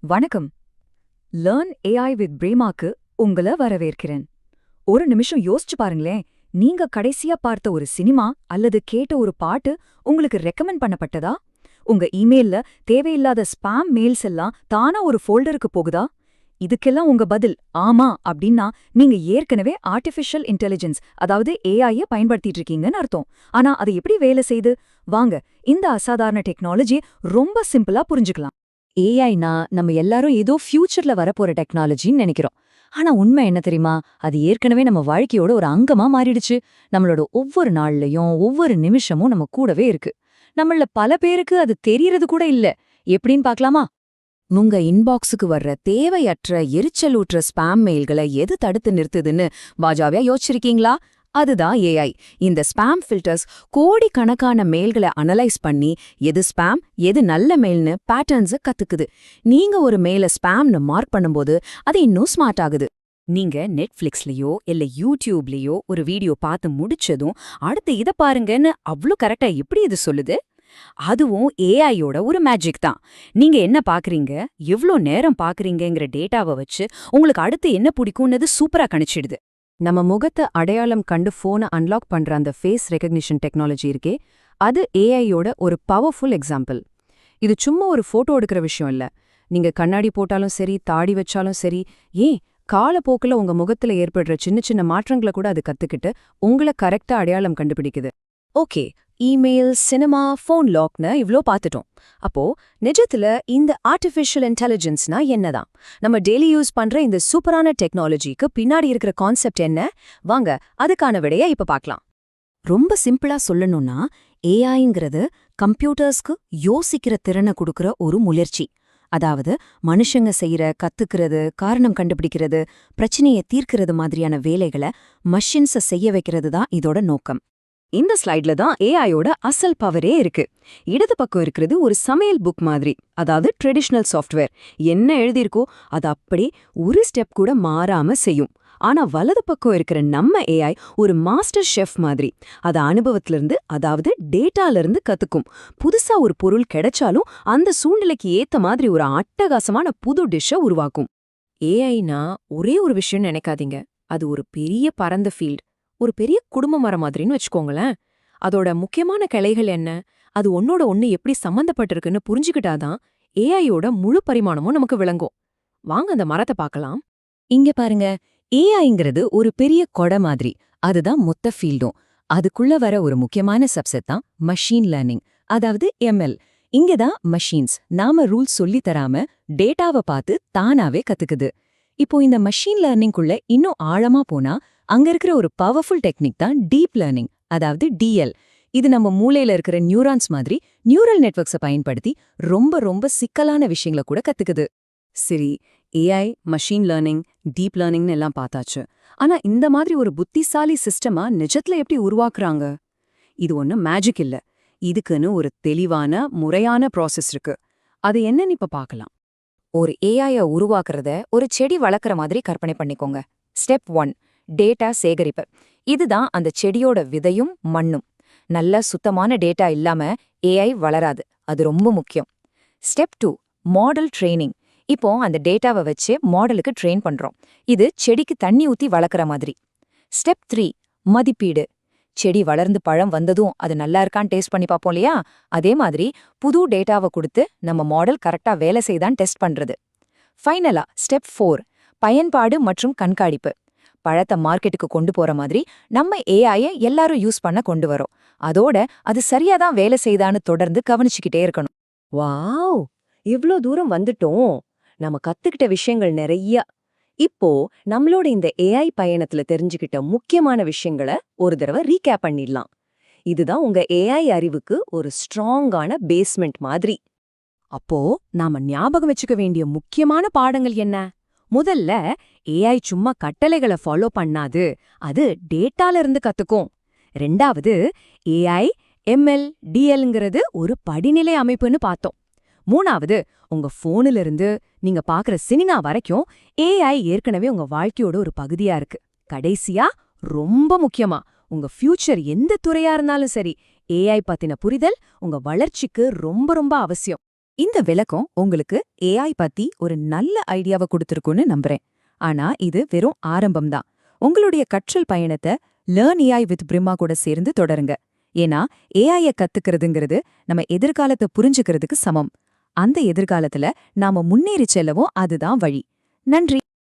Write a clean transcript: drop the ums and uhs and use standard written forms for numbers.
வணக்கம். Learn AI with பிரேமாக்கு உங்கள வரவேற்கிறேன். ஒரு நிமிஷம் யோசிச்சு பாருங்களேன். நீங்க கடைசியா பார்த்த ஒரு சினிமா அல்லது கேட்ட ஒரு பாட்டு உங்களுக்கு ரெக்கமெண்ட் பண்ணப்பட்டதா? உங்க இமெயில்ல தேவையில்லாத ஸ்பாம் மெயில்ஸ் எல்லாம் தானா ஒரு ஃபோல்டருக்கு போகுதா? இதுக்கெல்லாம் உங்க பதில் ஆமா அப்படின்னா நீங்க ஏற்கனவே ஆர்டிஃபிஷியல் இன்டெலிஜென்ஸ் அதாவது ஏஐய பயன்படுத்திட்டு இருக்கீங்கன்னு அர்த்தம். ஆனா அது எப்படி வேலை செய்யுது? வாங்க இந்த அசாதாரண டெக்னாலஜி ரொம்ப சிம்பிளா புரிஞ்சுக்கலாம். ஏஐனா நம்ம எல்லாரும் ஏதோ ஃபியூச்சர்ல வரப்போற டெக்னாலஜின்னு நினைக்கிறோம். ஆனா உண்மை என்ன தெரியுமா? அது ஏற்கனவே நம்ம வாழ்க்கையோட ஒரு அங்கமா மாறிடுச்சு. நம்மளோட ஒவ்வொரு நாள்லயும் ஒவ்வொரு நிமிஷமும் நம்ம கூடவே இருக்கு. நம்மள பல பேருக்கு அது தெரியறது கூட இல்ல. எப்படின்னு பார்க்கலாமா? உங்க இன்பாக்ஸுக்கு வர்ற தேவையற்ற எரிச்சலூற்ற ஸ்பாம் மெயில்களை எது தடுத்து நிறுத்துதுன்னு பாஜாவியா யோசிச்சிருக்கீங்களா? அதுதான் ஏஐ. இந்த ஸ்பாம் ஃபில்டர்ஸ் கோடிக்கணக்கான மெயில்களை அனலைஸ் பண்ணி எது ஸ்பாம் எது நல்ல மெயில்னு பேட்டர்ன்ஸை கத்துக்குது. நீங்க ஒரு மெயிலை ஸ்பாம்னு மார்க் பண்ணும்போது அது இன்னும் ஸ்மார்ட் ஆகுது. நீங்க நெட்ஃபிளிக்ஸ்லயோ இல்ல யூடியூப்லயோ ஒரு வீடியோ பார்த்து முடிச்சதும் அடுத்து இத பாருங்கன்னு அவ்ளோ கரெக்டா எப்படி இது சொல்லுது? அதுவும் ஏஐயோட ஒரு மேஜிக் தான். நீங்க என்ன பாக்குறீங்க, எவ்ளோ நேரம் பாக்குறீங்கங்கிற டேட்டாவை வச்சு உங்களுக்கு அடுத்து என்ன பிடிக்கும்னது சூப்பரா கணிச்சிடுது. நம்ம முகத்தை அடையாளம் கண்டு போனை அன்லாக் பண்ற அந்த ஃபேஸ் ரெகக்னிஷன் டெக்னாலஜி இருக்கே, அது ஏஐயோட ஒரு பவர்ஃபுல் எக்ஸாம்பிள். இது சும்மா ஒரு போட்டோ எடுக்கிற விஷயம் இல்ல. நீங்க கண்ணாடி போட்டாலும் சரி, தாடி வச்சாலும் சரி, ஏன் காலப்போக்கில் உங்க முகத்துல ஏற்படுற சின்ன சின்ன மாற்றங்களை கூட அது கத்துக்கிட்டு உங்களை கரெக்டா அடையாளம் கண்டுபிடிக்குது. ஓகே, இமெயில், சினிமா, ஃபோன் லாக்னு இவ்ளோ பார்த்துட்டோம். அப்போ நிஜத்துல இந்த ஆர்டிஃபிஷியல் இன்டெலிஜென்ஸ்னா என்னதான்? நம்ம டெய்லி யூஸ் பண்ற இந்த சூப்பரான டெக்னாலஜிக்கு பின்னாடி இருக்கிற கான்செப்ட் என்ன? வாங்க அதுக்கான விடைய இப்ப பார்க்கலாம். ரொம்ப சிம்பிளா சொல்லணும்னா, ஏஐங்கிறது கம்ப்யூட்டர்ஸ்க்கு யோசிக்கிற திறனை கொடுக்கிற ஒரு முயற்சி. அதாவது மனுஷங்க செய்யற கத்துக்கிறது, காரணம் கண்டுபிடிக்கிறது, பிரச்சனையை தீர்க்கிறது மாதிரியான வேலைகளை மஷின்ஸை செய்ய வைக்கிறது தான் இதோட நோக்கம். இந்த ஸ்லைட்ல தான் ஏஐயோட அசல் பவரே இருக்கு. இடது பக்கம் இருக்கிறது ஒரு சமையல் புக் மாதிரி, அதாவது ட்ரெடிஷ்னல் சாஃப்ட்வேர். என்ன எழுதியிருக்கோ அது அப்படி ஒரு ஸ்டெப் கூட மாறாம செய்யும். ஆனா வலது பக்கம் இருக்கிற நம்ம ஏஐ ஒரு மாஸ்டர் ஷெஃப் மாதிரி. அது அனுபவத்திலிருந்து, அதாவது டேட்டால இருந்து கத்துக்கும். புதுசா ஒரு பொருள் கிடைச்சாலும் அந்த சூழ்நிலைக்கு ஏத்த மாதிரி ஒரு அட்டகாசமான புது டிஷ்ஷை உருவாக்கும். ஏஐனா ஒரே ஒரு விஷயம் நினைக்காதீங்க. அது ஒரு பெரிய பரந்த ஃபீல்ட், ஒரு பெரிய குடும்ப மரம் மாதிரின்னு வச்சுக்கோங்களேன். அதோட முக்கியமான கிளைகள் என்ன, அது ஒன்னோட ஒன்னு எப்படி சம்பந்தப்பட்டிருக்குன்னு புரிஞ்சுக்கிட்டாதான் ஏஐயோட முழு பரிமாணமும் நமக்கு விளங்கும். வாங்க அந்த மரத்தை பார்க்கலாம். இங்க பாருங்க, ஏஐங்கிறது ஒரு பெரிய கொடை மாதிரி. அதுதான் மொத்த ஃபீல்டும். அதுக்குள்ள வர ஒரு முக்கியமான சப்செட் தான் மஷீன் லேர்னிங், அதாவது எம்எல். இங்கதான் மஷீன்ஸ் நாம ரூல்ஸ் சொல்லி தராம டேட்டாவை பார்த்து தானாவே கத்துக்குது. இப்போ இந்த மஷீன் லேர்னிங்குள்ள இன்னும் ஆழமா போனா அங்க இருக்கிற ஒரு பவர்ஃபுல் டெக்னிக் தான் டீப் லேர்னிங், அதாவது டிஎல். இது நம்ம மூளையில இருக்கிற நியூரான்ஸ் மாதிரி நியூரல் நெட்வொர்க்ஸை பயன்படுத்தி ரொம்ப ரொம்ப சிக்கலான விஷயங்களை கூட கத்துக்குது. சரி, ஏஐ, மஷீன் லேர்னிங், டீப் லேர்னிங்னு எல்லாம் பார்த்தாச்சு. ஆனா இந்த மாதிரி ஒரு புத்திசாலி சிஸ்டமா நிஜத்துல எப்படி உருவாக்குறாங்க? இது ஒன்றும் மேஜிக் இல்ல. இதுக்குன்னு ஒரு தெளிவான முறையான ப்ராசஸ் இருக்கு. அது என்னன்னு இப்ப பார்க்கலாம். ஒரு ஏஐய உருவாக்குறத ஒரு செடி வளர்க்குற மாதிரி கற்பனை பண்ணிக்கோங்க. ஸ்டெப் 1, டேட்டா சேகரிப்பு. இதுதான் அந்த செடியோட விதையும் மண்ணும். நல்ல சுத்தமான டேட்டா இல்லாம ஏஐ வளராது, அது ரொம்ப முக்கியம். Step 2, model training. இப்போ அந்த டேட்டாவை வச்சு மாடலுக்கு ட்ரெயின் பண்றோம். இது செடிக்கு தண்ணி ஊத்தி வளர்க்குற மாதிரி. ஸ்டெப் 3, மதிப்பீடு. செடி வளர்ந்து பழம் வந்ததும் அது நல்லா இருக்கான்னு டேஸ்ட் பண்ணி பார்ப்போம் இல்லையா? அதே மாதிரி புது டேட்டாவை கொடுத்து நம்ம மாடல் கரெக்டா வேலை செய்தான் டெஸ்ட் பண்றது. ஃபைனலா ஸ்டெப் 4, பயன்பாடு மற்றும் கண்காணிப்பு. பழத்தை மார்க்கெட்டுக்கு கொண்டு போற மாதிரி நம்ம ஏஐய எல்லாரும் யூஸ் பண்ண கொண்டு வரோம். அதோட அது சரியாதான் வேலை செய்தான்னு தொடர்ந்து கவனிச்சுக்கிட்டே இருக்கணும். வாவ், இவ்ளோ தூரம் வந்துட்டோம். நம்ம கத்துக்கிட்ட விஷயங்கள் நிறைய. இப்போ நம்மளோட இந்த ஏஐ பயணத்துல தெரிஞ்சுக்கிட்ட முக்கியமான விஷயங்களை ஒரு தடவை ரீகேப் பண்ணிடலாம். இதுதான் உங்க ஏஐ அறிவுக்கு ஒரு ஸ்ட்ராங்கான பேஸ்மெண்ட் மாதிரி. அப்போ நாம ஞாபகம் வச்சுக்க வேண்டிய முக்கியமான பாடங்கள் என்ன? முதல்ல, ஏஐ சும்மா கட்டளைகளை ஃபாலோ பண்ணாது, அது டேட்டால இருந்து கத்துக்கும். ரெண்டாவது, ஏஐ, எம்எல், டிஎல்ங்கிறது ஒரு படிநிலை அமைப்புன்னு பார்த்தோம். மூணாவது, உங்க போனில இருந்து நீங்க பாக்குற சினிமா வரைக்கும் ஏஐ ஏற்கனவே உங்க வாழ்க்கையோட ஒரு பகுதியா இருக்கு. கடைசியா, ரொம்ப முக்கியமா, உங்க ஃபியூச்சர் எந்த துறையா இருந்தாலும் சரி, ஏஐ பத்தின புரிதல் உங்க வளர்ச்சிக்கு ரொம்ப ரொம்ப அவசியம். இந்த விளக்கம் உங்களுக்கு ஏஐ பத்தி ஒரு நல்ல ஐடியாவை கொடுத்திருக்குன்னு நம்புறேன். ஆனா இது வெறும் ஆரம்பம்தான். உங்களுடைய கற்றல் பயணத்தை லேர்ன் ஏஐ வித் பிரிம்மா கூட சேர்ந்து தொடருங்க. ஏன்னா ஏஐய கத்துக்கிறதுங்கிறது நம்ம எதிர்காலத்தை புரிஞ்சுக்கிறதுக்கு சமம். அந்த எதிர்காலத்துல நாம முன்னேறி செல்லவும் அதுதான் வழி. நன்றி.